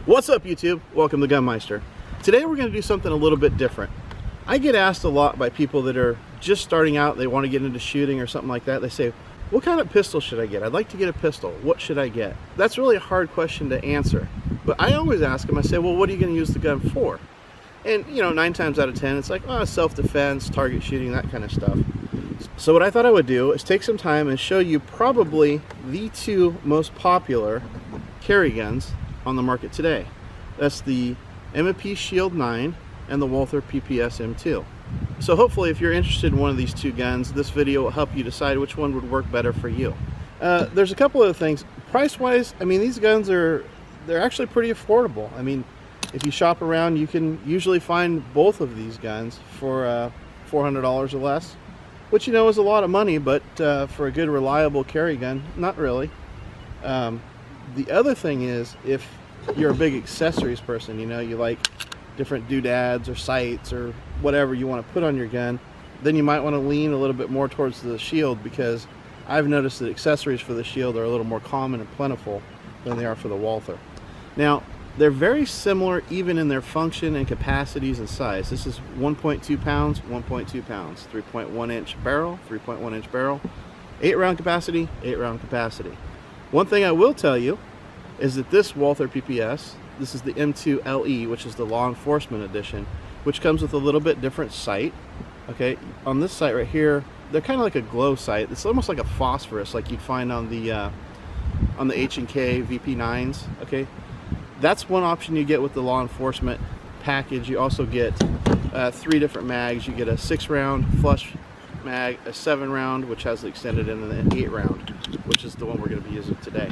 What's up, YouTube? Welcome to Gunmeister. Today we're going to do something a little bit different. I get asked a lot by people that are just starting out, they want to get into shooting or something like that. They say, what kind of pistol should I get? I'd like to get a pistol. What should I get? That's really a hard question to answer. But I always ask them, I say, well, what are you going to use the gun for? And, you know, 9 times out of 10, it's like, oh, self-defense, target shooting, that kind of stuff. So what I thought I would do is take some time and show you probably the two most popular carry guns on the market today. That's the M&P Shield 9 and the Walther PPS M2. So hopefully if you're interested in one of these two guns, this video will help you decide which one would work better for you. There's a couple of things. Price-wise, I mean, these guns they're actually pretty affordable. I mean, if you shop around, you can usually find both of these guns for $400 or less, which, you know, is a lot of money, but for a good reliable carry gun, not really. The other thing is, if you're a big accessories person, you know, you like different doodads or sights or whatever you want to put on your gun, then you might want to lean a little bit more towards the Shield, because I've noticed that accessories for the Shield are a little more common and plentiful than they are for the Walther. Now, they're very similar even in their function and capacities and size. This is 1.2 pounds, 1.2 pounds, 3.1 inch barrel, 3.1 inch barrel, 8 round capacity, 8 round capacity. One thing I will tell you is that this Walther PPS, this is the M2 LE, which is the law enforcement edition, which comes with a little bit different sight. Okay, on this sight right here, they're kind of like a glow sight. It's almost like a phosphorus, like you'd find on the H&K VP9s. Okay, that's one option you get with the law enforcement package. You also get 3 different mags. You get a 6 round flush mag, a 7 round, which has the extended end, and an 8 round, which is the one we're going to be using today.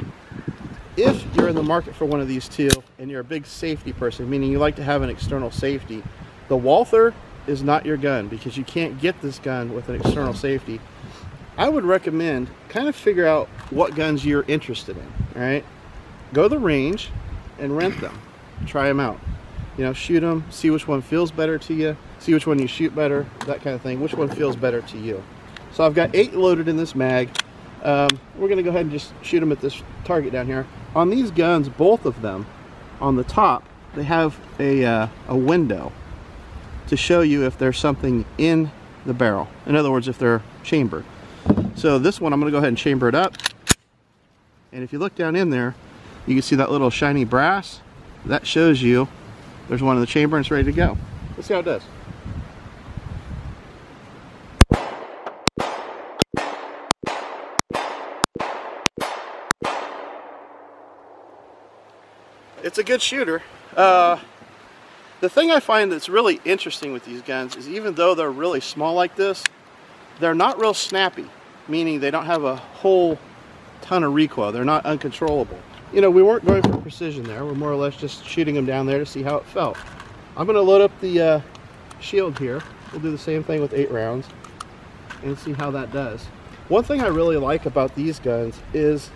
If you're in the market for one of these two and you're a big safety person, meaning you like to have an external safety, the Walther is not your gun, because you can't get this gun with an external safety. I would recommend kind of figure out what guns you're interested in. All right, go to the range and rent them, try them out, you know, shoot them, see which one feels better to you, see which one you shoot better, that kind of thing, which one feels better to you. So I've got 8 loaded in this mag. We're gonna go ahead and just shoot them at this target down here. On these guns, both of them, on the top, they have a window to show you if there's something in the barrel. In other words, if they're chambered. So this one, I'm gonna go ahead and chamber it up. And if you look down in there, you can see that little shiny brass. That shows you there's one in the chamber and it's ready to go. Let's see how it does. It's a good shooter. The thing I find that's really interesting with these guns is, even though they're really small like this, they're not real snappy, meaning they don't have a whole ton of recoil. They're not uncontrollable. You know, we weren't going for precision there. We're more or less just shooting them down there to see how it felt. I'm going to load up the Shield here. We'll do the same thing with 8 rounds and see how that does. One thing I really like about these guns is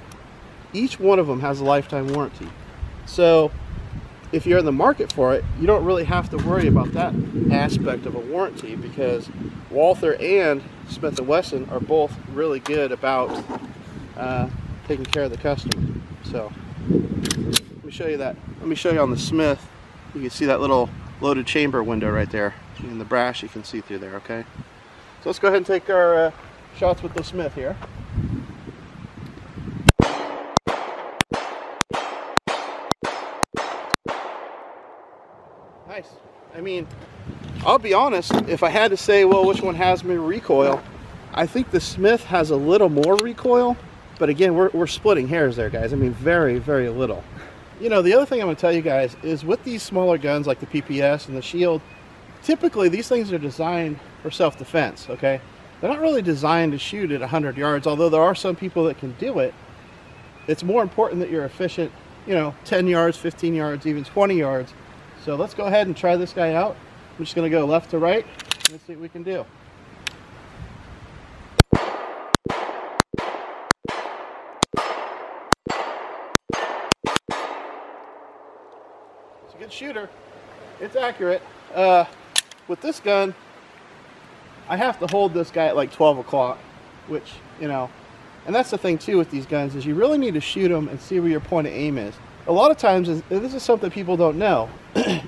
each one of them has a lifetime warranty. So if you're in the market for it, you don't really have to worry about that aspect of a warranty, because Walther and Smith & Wesson are both really good about taking care of the customer. So let me show you that. Let me show you on the Smith. You can see that little loaded chamber window right there. In the brass, you can see through there, okay? So let's go ahead and take our shots with the Smith here. Nice. I mean, I'll be honest, if I had to say, well, which one has more recoil, I think the Smith has a little more recoil, but again, we're splitting hairs there, guys. I mean, very, very little. You know, the other thing I'm going to tell you guys is, with these smaller guns like the PPS and the Shield, typically these things are designed for self-defense, okay? They're not really designed to shoot at 100 yards, although there are some people that can do it. It's more important that you're efficient, you know, 10 yards, 15 yards, even 20 yards. So let's go ahead and try this guy out. I'm just going to go left to right and let's see what we can do. It's a good shooter. It's accurate. With this gun, I have to hold this guy at like 12 o'clock, which, you know, and that's the thing too with these guns, is you really need to shoot them and see where your point of aim is. A a lot of times, this is something people don't know,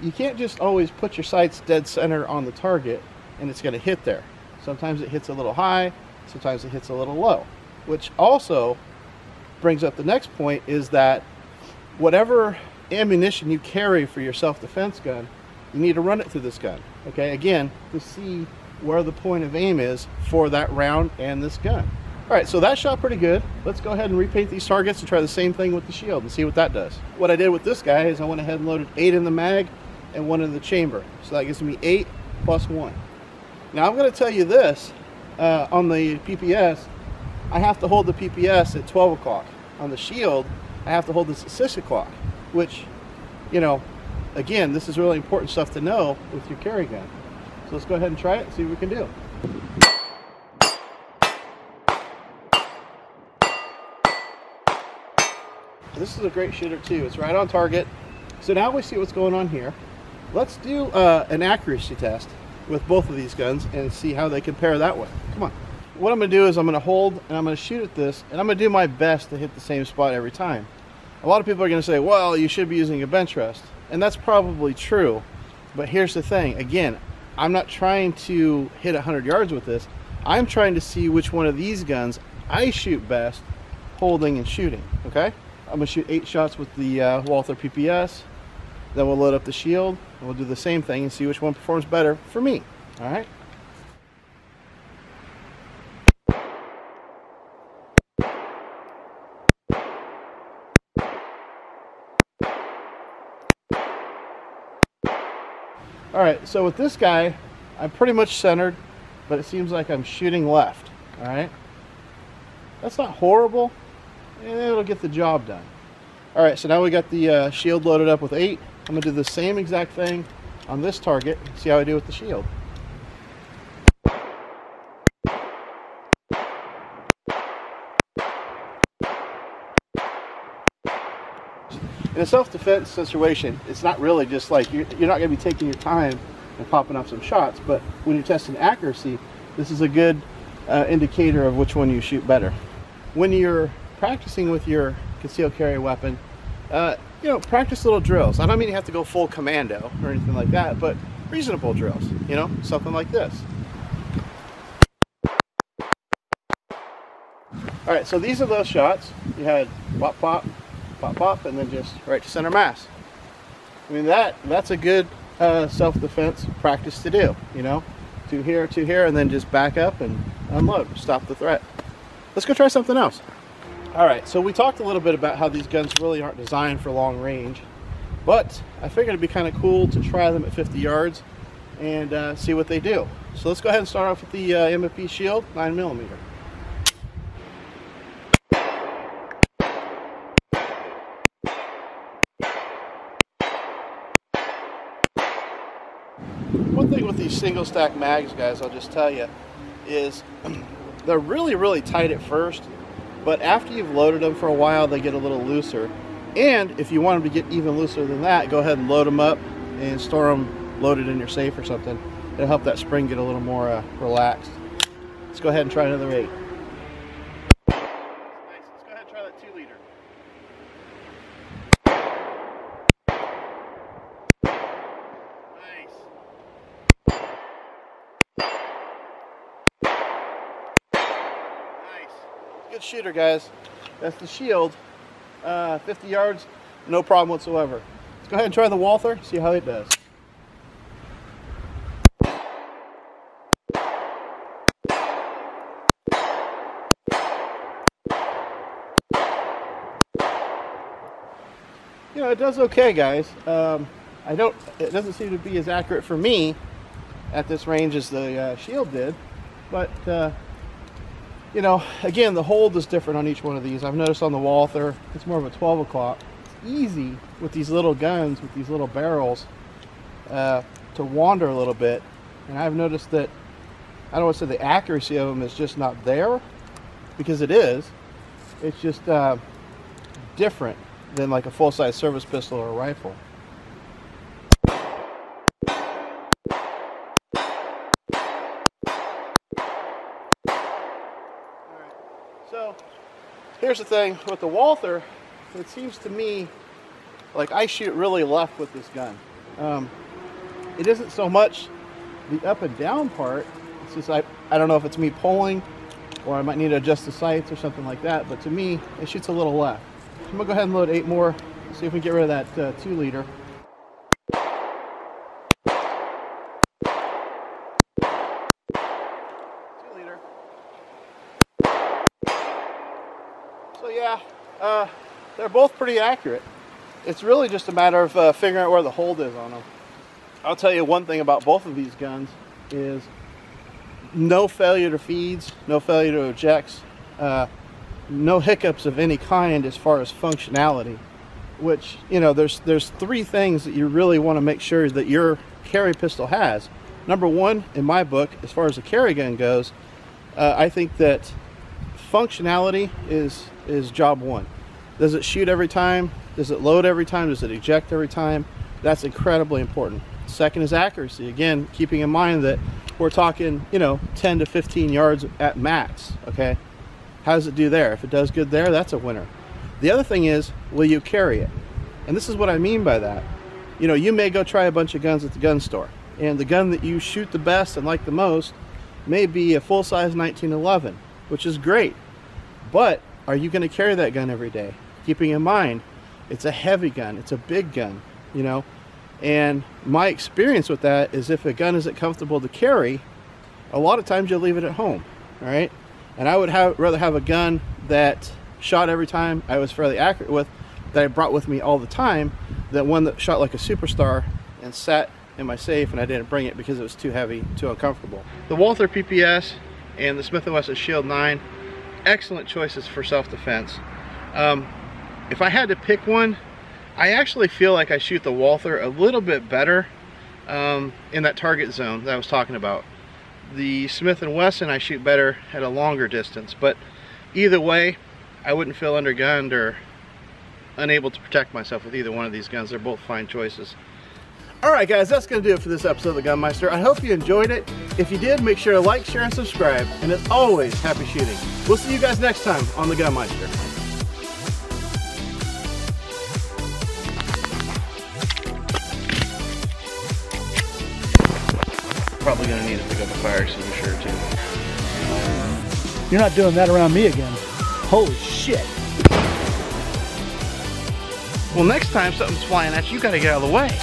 you can't just always put your sights dead center on the target and it's going to hit there. Sometimes it hits a little high, sometimes it hits a little low, which also brings up the next point, is that whatever ammunition you carry for your self-defense gun, you need to run it through this gun, okay? Again, to see where the point of aim is for that round and this gun. All right, so that shot pretty good. Let's go ahead and repaint these targets and try the same thing with the shield and see what that does. What I did with this guy is I went ahead and loaded 8 in the mag and 1 in the chamber. So that gives me 8 plus 1. Now I'm gonna tell you this, on the PPS, I have to hold the PPS at 12 o'clock. On the shield, I have to hold this at 6 o'clock, which, you know, again, this is really important stuff to know with your carry gun. So let's go ahead and try it and see what we can do. This is a great shooter too. It's right on target. So now we see what's going on here. Let's do an accuracy test with both of these guns and see how they compare that way. Come on. What I'm going to do is I'm going to hold and I'm going to shoot at this, and I'm going to do my best to hit the same spot every time. A lot of people are going to say, well, you should be using a bench rest, and that's probably true. But here's the thing. Again, I'm not trying to hit 100 yards with this. I'm trying to see which one of these guns I shoot best holding and shooting, okay? I'm going to shoot 8 shots with the Walther PPS. Then we'll load up the shield, and we'll do the same thing and see which one performs better for me, all right? All right, so with this guy, I'm pretty much centered, but it seems like I'm shooting left, all right? That's not horrible, and it'll get the job done. All right, so now we got the shield loaded up with 8. I'm gonna do the same exact thing on this target, see how I do with the shield. In a self-defense situation, it's not really just like, you're not gonna be taking your time and popping off some shots, but when you're testing accuracy, this is a good indicator of which one you shoot better. When you're practicing with your concealed carry weapon, you know, practice little drills. I don't mean you have to go full commando or anything like that, but reasonable drills, you know, something like this. All right, so these are those shots. You had pop, pop, pop, pop, and then just right to center mass. I mean, that's a good self-defense practice to do, you know, to here, and then just back up and unload, stop the threat. Let's go try something else. All right, so we talked a little bit about how these guns really aren't designed for long range, but I figured it'd be kind of cool to try them at 50 yards and see what they do. So let's go ahead and start off with the MFP shield 9mm. One thing with these single stack mags, guys, I'll just tell you, is they're really, really tight at first, but after you've loaded them for a while, they get a little looser. And if you want them to get even looser than that, go ahead and load them up and store them loaded in your safe or something. It'll help that spring get a little more relaxed. Let's go ahead and try another 8. Nice. Let's go ahead and try that 2 liter. Good shooter, guys. That's the shield. 50 yards, no problem whatsoever. Let's go ahead and try the Walther, see how it does. You know, it does okay, guys. It doesn't seem to be as accurate for me at this range as the shield did, but you know, again, the hold is different on each one of these. I've noticed on the Walther, it's more of a 12 o'clock. It's easy with these little guns, with these little barrels, to wander a little bit. And I've noticed that, I don't want to say the accuracy of them is just not there, because it is. It's just different than like a full-size service pistol or a rifle. So here's the thing with the Walther, it seems to me like I shoot really left with this gun. It isn't so much the up and down part. It's just I don't know if it's me pulling or I might need to adjust the sights or something like that, but to me it shoots a little left. I'm gonna go ahead and load 8 more, see if we can get rid of that 2 liter. 2 liter. So yeah, they're both pretty accurate. It's really just a matter of figuring out where the hold is on them. I'll tell you one thing about both of these guns is no failure to feeds, no failure to ejects, no hiccups of any kind as far as functionality, which, you know, there's 3 things that you really want to make sure that your carry pistol has. Number 1, in my book, as far as a carry gun goes, I think that functionality is job 1. Does it shoot every time? Does it load every time? Does it eject every time? That's incredibly important. Second is accuracy. Again, keeping in mind that we're talking, you know, 10 to 15 yards at max, okay? How does it do there? If it does good there, that's a winner. The other thing is, will you carry it? And this is what I mean by that. You know, you may go try a bunch of guns at the gun store, and the gun that you shoot the best and like the most may be a full-size 1911, which is great. But are you going to carry that gun every day? Keeping in mind, it's a heavy gun, it's a big gun, you know? And my experience with that is if a gun isn't comfortable to carry, a lot of times you'll leave it at home, all right? And I would rather have a gun that shot every time I was fairly accurate with, that I brought with me all the time, than one that shot like a superstar and sat in my safe and I didn't bring it because it was too heavy, too uncomfortable. The Walther PPS and the Smith & Wesson Shield 9, excellent choices for self-defense. If I had to pick one, I actually feel like I shoot the Walther a little bit better in that target zone that I was talking about. The Smith & Wesson I shoot better at a longer distance, but either way, I wouldn't feel undergunned or unable to protect myself with either one of these guns. They're both fine choices. Alright guys, that's going to do it for this episode of the Gunmeister. I hope you enjoyed it. If you did, make sure to like, share, and subscribe. And as always, happy shooting. We'll see you guys next time on the Gunmeister. Probably going to need to pick up a fire extinguisher too. You're not doing that around me again. Holy shit. Well, next time something's flying at you, you got to get out of the way.